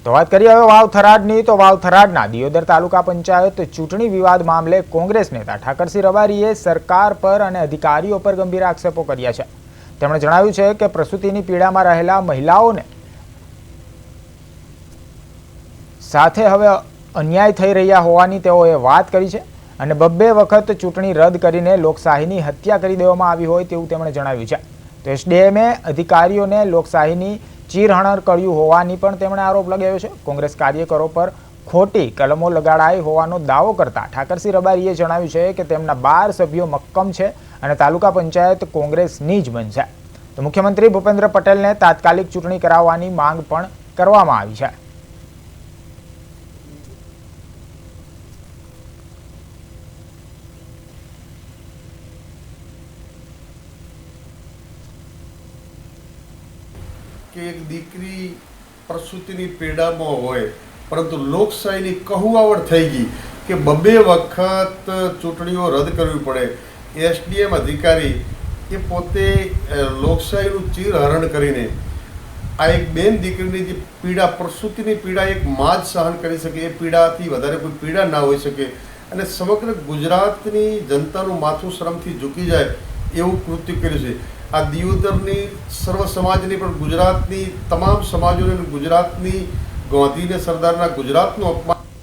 તો વાત કરીએ હવે વાવ થરાદની તો વાવ થરાદના દિયોદર તાલુકા પંચાયત ચૂંટણી વિવાદ મામલે કોંગ્રેસ નેતા ઠાકરસિંહ રબારીએ સરકાર પર અને અધિકારીઓ પર ગંભીર આક્ષેપો કર્યા છે। તેમણે જણાવ્યું છે કે પ્રસૂતિની પીડામાં રહેલા મહિલાઓને સાથે હવે અન્યાય થઈ રહ્યા હોવાની તેઓએ વાત કરી છે અને બબ્બે વખત ચૂંટણી રદ કરીને લોકશાહીની હત્યા કરી દેવામાં આવી હોય તેવું તેમણે જણાવ્યું છે। તો એસડીએમએ અધિકારીઓને લોકશાહીની ચીરહરણ કર્યું હોવાની પણ તેમણે આરોપ લગાવ્યો છે। કોંગ્રેસ કાર્યકરો પર ખોટી કલમો લગાડાઈ હોવાનો દાવો કરતા ઠાકરસિંહ રબારીએ જણાવ્યું છે કે તેમના 12 સભ્યો મક્કમ છે અને તાલુકા પંચાયત કોંગ્રેસની જ બનશે। તો મુખ્યમંત્રી ભૂપેન્દ્ર પટેલને તાત્કાલિક ચૂંટણી કરાવવાની માંગ પણ કરવામાં આવી છે। કે એક દીકરી પ્રસૂતિની પીડામાં હોય પરંતુ લોકશાહીની કहुઆવડ થઈ ગઈ કે બબે વખત ચૂંટણીઓ રદ કરવી પડે। એસડીએમ અધિકારી એ પોતે લોકશાહીનું ચીરહરણ કરીને આ એક બેન દીકરીની જે પીડા પ્રસૂતિની પીડા એક માં જ સહન કરી શકે, એ પીડાથી વધારે કોઈ પીડા ના હોઈ શકે અને સમગ્ર ગુજરાતની જનતાનું માથું શરમથી ઝૂકી જાય એવું કૃત્ય કર્યું છે। આ દિયોદરની સર્વ સમાજની પણ ગુજરાતની તમામ સમાજોને ગુજરાતની ગાંધીને સરદારના ગુજરાતનું અપમાન